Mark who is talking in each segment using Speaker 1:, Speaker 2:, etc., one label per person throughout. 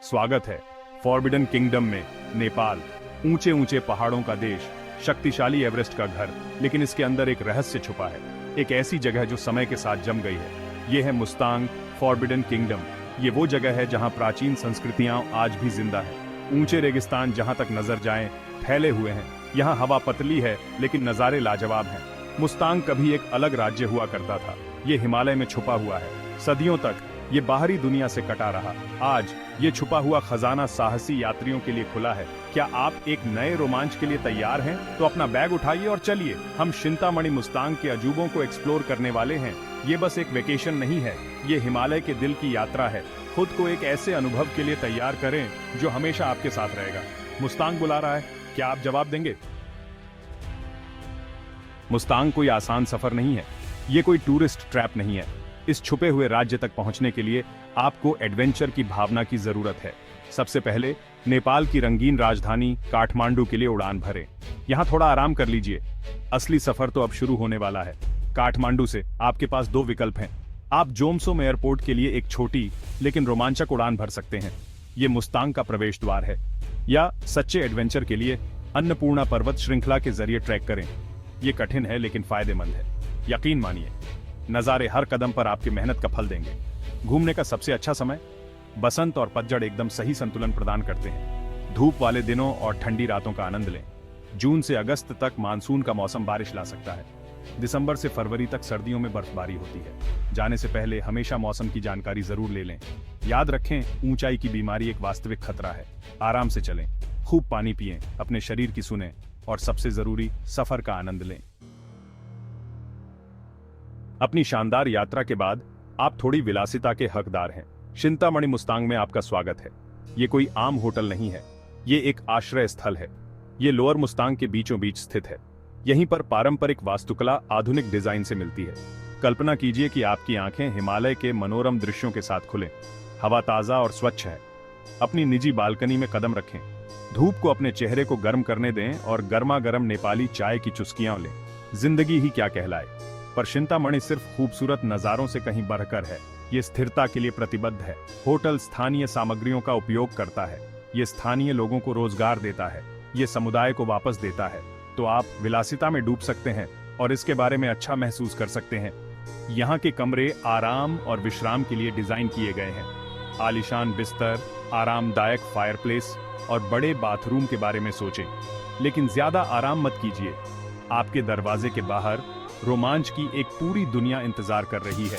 Speaker 1: स्वागत है forbidden kingdom में। नेपाल ऊंचे ऊंचे पहाड़ों का देश, शक्तिशाली एवरेस्ट का घर, लेकिन इसके अंदर एक रहस्य छुपा है। एक ऐसी जगह जो समय के साथ जम गई है। ये है मुस्तांग फॉरबिडन किंगडम। ये वो जगह है जहां प्राचीन संस्कृतियां आज भी जिंदा है। ऊंचे रेगिस्तान जहां तक नजर जाएं फैले हुए हैं। यहाँ हवा पतली है लेकिन नजारे लाजवाब हैं। मुस्तांग कभी एक अलग राज्य हुआ करता था। ये हिमालय में छुपा हुआ है। सदियों तक ये बाहरी दुनिया से कटा रहा। आज ये छुपा हुआ खजाना साहसी यात्रियों के लिए खुला है। क्या आप एक नए रोमांच के लिए तैयार हैं? तो अपना बैग उठाइए और चलिए। हम चिंतामणि मुस्तांग के अजूबों को एक्सप्लोर करने वाले हैं। ये बस एक वेकेशन नहीं है, ये हिमालय के दिल की यात्रा है। खुद को एक ऐसे अनुभव के लिए तैयार करें जो हमेशा आपके साथ रहेगा। मुस्तांग बुला रहा है, क्या आप जवाब देंगे? मुस्तांग कोई आसान सफर नहीं है। ये कोई टूरिस्ट ट्रैप नहीं है। इस छुपे हुए राज्य तक पहुंचने के लिए आपको एडवेंचर की भावना की जरूरत है। सबसे पहले नेपाल की रंगीन राजधानी काठमांडू के लिए उड़ान भरें। यहां थोड़ा आराम कर लीजिए। असली सफर तो अब शुरू होने वाला है। काठमांडू से आपके पास दो विकल्प हैं। आप जोमसोम एयरपोर्ट के लिए एक छोटी लेकिन रोमांचक उड़ान भर सकते हैं। ये मुस्तांग का प्रवेश द्वार है। या सच्चे एडवेंचर के लिए अन्नपूर्णा पर्वत श्रृंखला के जरिए ट्रैक करें। ये कठिन है लेकिन फायदेमंद है। यकीन मानिए, नजारे हर कदम पर आपकी मेहनत का फल देंगे। घूमने का सबसे अच्छा समय बसंत और पतझड़ एकदम सही संतुलन प्रदान करते हैं। धूप वाले दिनों और ठंडी रातों का आनंद लें। जून से अगस्त तक मानसून का मौसम बारिश ला सकता है। दिसंबर से फरवरी तक सर्दियों में बर्फबारी होती है। जाने से पहले हमेशा मौसम की जानकारी जरूर ले लें। याद रखें, ऊंचाई की बीमारी एक वास्तविक खतरा है। आराम से चलें, खूब पानी पिएं, अपने शरीर की सुनें और सबसे जरूरी सफर का आनंद लें। अपनी शानदार यात्रा के बाद आप थोड़ी विलासिता के हकदार हैं। चिंतामणि मुस्तांग में आपका स्वागत है। ये कोई आम होटल नहीं है, ये एक आश्रय स्थल है। ये लोअर मुस्तांग के बीचों बीच स्थित है। यहीं पर पारंपरिक वास्तुकला आधुनिक डिजाइन से मिलती है। कल्पना कीजिए कि आपकी आंखें हिमालय के मनोरम दृश्यों के साथ खुलें। हवा ताजा और स्वच्छ है। अपनी निजी बालकनी में कदम रखें। धूप को अपने चेहरे को गर्म करने दें और गर्मा गर्म नेपाली चाय की चुस्कियां लें। जिंदगी ही क्या कहलाए। पर चिंतामणि सिर्फ खूबसूरत नजारों से कहीं बढ़कर है। ये स्थिरता के लिए प्रतिबद्ध है। होटल स्थानीय सामग्रियों का उपयोग करता है। ये स्थानीय लोगों को रोजगार देता है। ये समुदाय को वापस देता है। तो आप विलासिता में डूब सकते हैं और इसके बारे में अच्छा महसूस कर सकते हैं। यहाँ के कमरे आराम और विश्राम के लिए डिजाइन किए गए हैं। आलीशान बिस्तर, आरामदायक फायरप्लेस और बड़े बाथरूम के बारे में सोचें। लेकिन ज्यादा आराम मत कीजिए। आपके दरवाजे के बाहर रोमांच की एक पूरी दुनिया इंतजार कर रही है।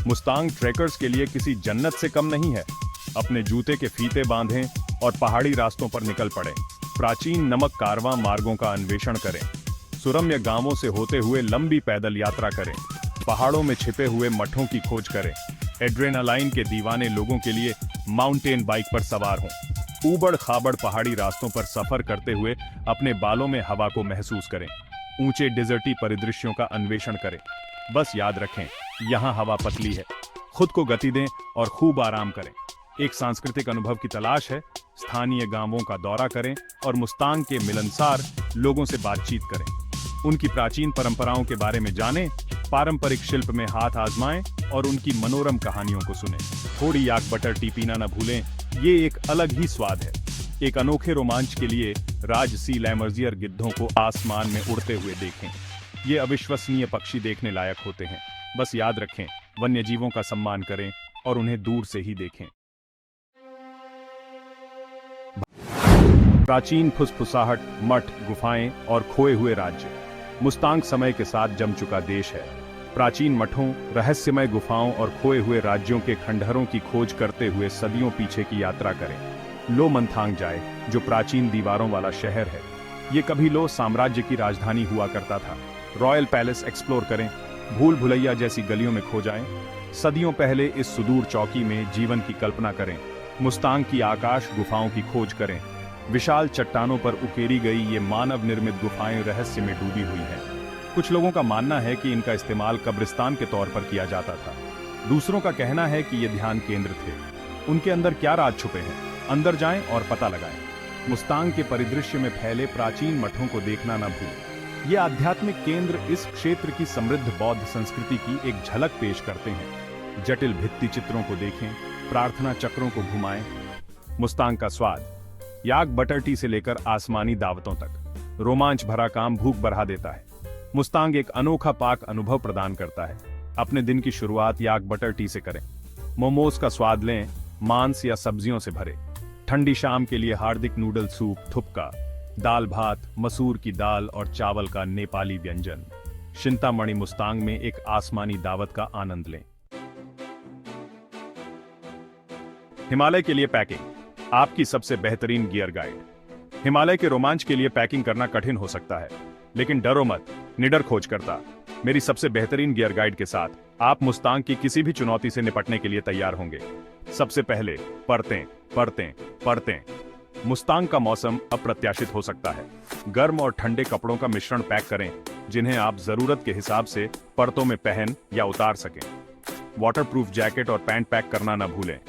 Speaker 1: मुस्तांग ट्रेकर्स के लिए किसी जन्नत से कम नहीं है। अपने जूते के फीते बांधें और पहाड़ी रास्तों पर निकल पड़ें। प्राचीन नमक कारवां मार्गों का अन्वेषण करें। सुरम्य गांवों से होते हुए लंबी पैदल यात्रा करें। पहाड़ों में छिपे हुए मठों की खोज करें। एड्रेनालाइन के दीवाने लोगों के लिए माउंटेन बाइक पर सवार हों। ऊबड़ खाबड़ पहाड़ी रास्तों पर सफर करते हुए अपने बालों में हवा को महसूस करें। ऊंचे डिजर्टी परिदृश्यों का अन्वेषण करें। बस याद रखें, यहाँ हवा पतली है। खुद को गति दें और खूब आराम करें। एक सांस्कृतिक अनुभव की तलाश है। स्थानीय गांवों का दौरा करें और मुस्तांग के मिलनसार लोगों से बातचीत करें। उनकी प्राचीन परंपराओं के बारे में जानें। पारंपरिक शिल्प में हाथ आजमाएं और उनकी मनोरम कहानियों को सुनें। थोड़ी याक बटर टी पीना न भूलें, ये एक अलग ही स्वाद है। एक अनोखे रोमांच के लिए राजसी लैमर्जियर गिद्धों को आसमान में उड़ते हुए देखें। ये अविश्वसनीय पक्षी देखने लायक होते हैं। बस याद रखें, वन्य जीवों का सम्मान करें और उन्हें दूर से ही देखें। प्राचीन फुसफुसाहट, मठ, गुफाएं और खोए हुए राज्य। मुस्तांग समय के साथ जम चुका देश है। प्राचीन मठों, रहस्यमय गुफाओं और खोए हुए राज्यों के खंडहरों की खोज करते हुए सदियों पीछे की यात्रा करें। लो मंथांग जाए, जो प्राचीन दीवारों वाला शहर है। ये कभी लो साम्राज्य की राजधानी हुआ करता था। रॉयल पैलेस एक्सप्लोर करें। भूल भुलैया जैसी गलियों में खो जाएं। सदियों पहले इस सुदूर चौकी में जीवन की कल्पना करें। मुस्तांग की आकाश गुफाओं की खोज करें। विशाल चट्टानों पर उकेरी गई ये मानव निर्मित गुफाएं रहस्य में डूबी हुई हैं। कुछ लोगों का मानना है कि इनका इस्तेमाल कब्रिस्तान के तौर पर किया जाता था। दूसरों का कहना है कि ये ध्यान केंद्र थे। उनके अंदर क्या राज छुपे हैं? अंदर जाएं और पता लगाएं। मुस्तांग के परिदृश्य में फैले प्राचीन मठों को देखना न भूलें। ये आध्यात्मिक केंद्र इस क्षेत्र की समृद्ध बौद्ध संस्कृति की एक झलक पेश करते हैं। जटिल भित्ति चित्रों को देखें, प्रार्थना चक्रों को घुमाएं। मुस्तांग का स्वाद, याक बटर टी से लेकर आसमानी दावतों तक रोमांच भरा काम भूख बढ़ा देता है। मुस्तांग एक अनोखा पाक अनुभव प्रदान करता है। अपने दिन की शुरुआत याक बटर टी से करें। मोमोज का स्वाद लें, मांस या सब्जियों से भरे। ठंडी शाम के लिए हार्दिक नूडल सूप, थुपका, दाल भात, मसूर की दाल और चावल का नेपाली व्यंजन। चिंतामणि मुस्तांग में एक आसमानी दावत का आनंद लें। हिमालय के लिए पैकिंग, आपकी सबसे बेहतरीन गियर गाइड। हिमालय के रोमांच के लिए पैकिंग करना कठिन हो सकता है, लेकिन डरो मत, निडर खोजकर्ता मेरी सबसे बेहतरीन गियर गाइड के साथ आप मुस्तांग की किसी भी चुनौती से निपटने के लिए तैयार होंगे। सबसे पहले परतें। मुस्तांग का मौसम अप्रत्याशित हो सकता है। गर्म और ठंडे कपड़ों का मिश्रण पैक करें, जिन्हें आप जरूरत के हिसाब से परतों में पहन या उतार सकें। वाटरप्रूफ जैकेट और पैंट पैक करना न भूलें।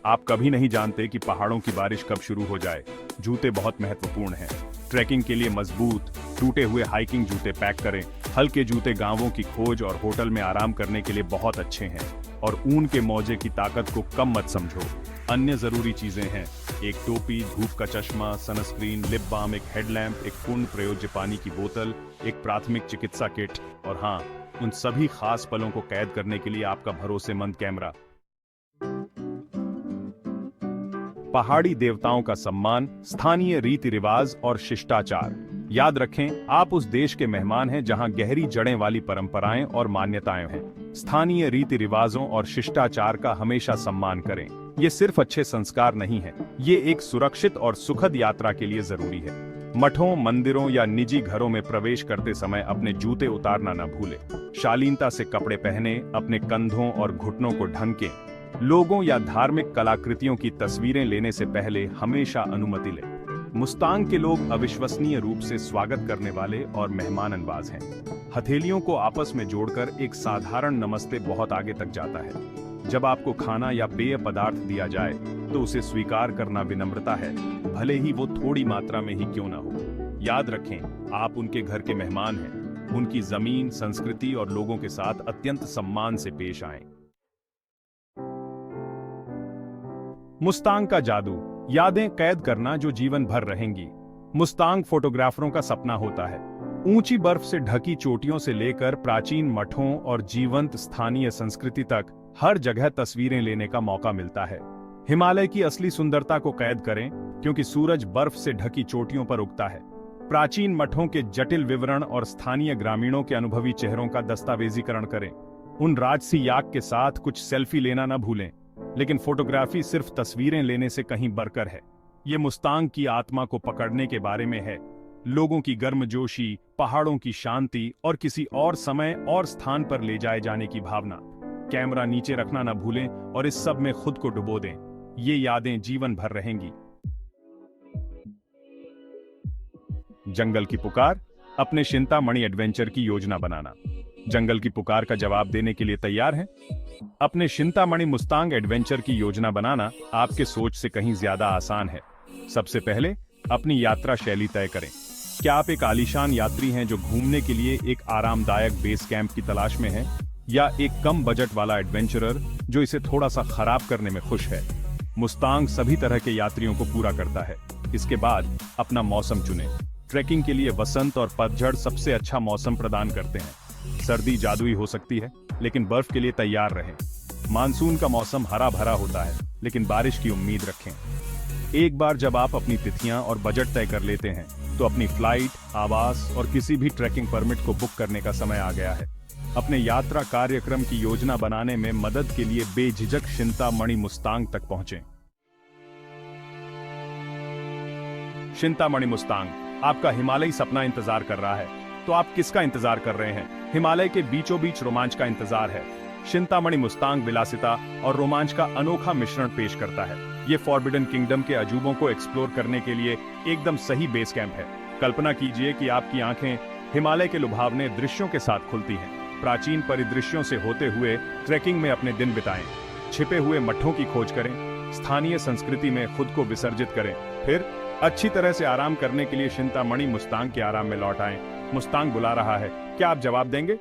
Speaker 1: आप कभी नहीं जानते कि पहाड़ों की बारिश कब शुरू हो जाए। जूते बहुत महत्वपूर्ण हैं। ट्रैकिंग के लिए मजबूत, टूटे हुए हाइकिंग जूते पैक करें। हल्के जूते गांवों की खोज और होटल में आराम करने के लिए बहुत अच्छे हैं, और ऊन के मोजे की ताकत को कम मत समझो। अन्य जरूरी चीजें हैं: एक टोपी, धूप का चश्मा, सनस्क्रीन, लिप बाम, एक हेडलैम्प, एक पूर्ण प्रयोज्य पानी की बोतल, एक प्राथमिक चिकित्सा किट, और हाँ, उन सभी खास पलों को कैद करने के लिए आपका भरोसेमंद कैमरा। पहाड़ी देवताओं का सम्मान, स्थानीय रीति रिवाज और शिष्टाचार। याद रखें, आप उस देश के मेहमान हैं जहां गहरी जड़ें वाली परंपराएं और मान्यताएं हैं। स्थानीय रीति रिवाजों और शिष्टाचार का हमेशा सम्मान करें। ये सिर्फ अच्छे संस्कार नहीं है, ये एक सुरक्षित और सुखद यात्रा के लिए जरूरी है। मठों, मंदिरों या निजी घरों में प्रवेश करते समय अपने जूते उतारना न भूलें। शालीनता से कपड़े पहने, अपने कंधों और घुटनों को ढंकें। लोगों या धार्मिक कलाकृतियों की तस्वीरें लेने से पहले हमेशा अनुमति लें। मुस्तांग के लोग अविश्वसनीय रूप से स्वागत करने वाले और मेहमान नवाज हैं। हथेलियों को आपस में जोड़कर एक साधारण नमस्ते बहुत आगे तक जाता है। जब आपको खाना या पेय पदार्थ दिया जाए तो उसे स्वीकार करना विनम्रता है, भले ही वो थोड़ी मात्रा में ही क्यों ना हो। याद रखें, आप उनके घर के मेहमान हैं। उनकी जमीन, संस्कृति और लोगों के साथ अत्यंत सम्मान से पेश आएं। मुस्तांग का जादू, यादें कैद करना जो जीवन भर रहेंगी। मुस्तांग फोटोग्राफरों का सपना होता है। ऊंची बर्फ से ढकी चोटियों से लेकर प्राचीन मठों और जीवंत स्थानीय संस्कृति तक हर जगह तस्वीरें लेने का मौका मिलता है। हिमालय की असली सुंदरता को कैद करें, क्योंकि सूरज बर्फ से ढकी चोटियों पर उगता है। प्राचीन मठों के जटिल विवरण और स्थानीय ग्रामीणों के अनुभवी चेहरों का दस्तावेजीकरण करें। उन राजसी याक के साथ कुछ सेल्फी लेना न भूलें। लेकिन फोटोग्राफी सिर्फ तस्वीरें लेने से कहीं बढ़कर है। ये मुस्तांग की आत्मा को पकड़ने के बारे में है। लोगों की गर्मजोशी, पहाड़ों की शांति और किसी और समय और स्थान पर ले जाए जाने की भावना। कैमरा नीचे रखना न भूलें और इस सब में खुद को डुबो दें। ये यादें जीवन भर रहेंगी। जंगल की पुकार, अपने चिंतामणि एडवेंचर की योजना बनाना। जंगल की पुकार का जवाब देने के लिए तैयार हैं? अपने चिंतामणि मुस्तांग एडवेंचर की योजना बनाना आपके सोच से कहीं ज्यादा आसान है। सबसे पहले अपनी यात्रा शैली तय करें। क्या आप एक आलीशान यात्री हैं जो घूमने के लिए एक आरामदायक बेस कैंप की तलाश में है, या एक कम बजट वाला एडवेंचरर जो इसे थोड़ा सा खराब करने में खुश है? मुस्तांग सभी तरह के यात्रियों को पूरा करता है। इसके बाद अपना मौसम चुनें। ट्रैकिंग के लिए वसंत और पतझड़ सबसे अच्छा मौसम प्रदान करते हैं। सर्दी जादुई हो सकती है, लेकिन बर्फ के लिए तैयार रहें। मानसून का मौसम हरा भरा होता है, लेकिन बारिश की उम्मीद रखें। एक बार जब आप अपनी तिथियां और बजट तय कर लेते हैं, तो अपनी फ्लाइट, आवास और किसी भी ट्रैकिंग परमिट को बुक करने का समय आ गया है। अपने यात्रा कार्यक्रम की योजना बनाने में मदद के लिए बेझिझक चिंतामणि मुस्तांग तक पहुंचें। चिंतामणि मुस्तांग, आपका हिमालयी सपना इंतजार कर रहा है, तो आप किसका इंतजार कर रहे हैं? हिमालय के बीचों बीच रोमांच का इंतजार है। चिंतामणि मुस्तांग विलासिता और रोमांच का अनोखा मिश्रण पेश करता है। ये फॉरबिडन किंगडम के अजूबों को एक्सप्लोर करने के लिए एकदम सही बेस कैंप है। कल्पना कीजिए कि आपकी आंखें हिमालय के लुभावने दृश्यों के साथ खुलती हैं। प्राचीन परिदृश्यों से होते हुए ट्रैकिंग में अपने दिन बिताएं। छिपे हुए मठों की खोज करें। स्थानीय संस्कृति में खुद को विसर्जित करें। फिर अच्छी तरह से आराम करने के लिए चिंतामणि मुस्तांग के आराम में लौट आएं। मुस्तांग बुला रहा है, क्या आप जवाब देंगे?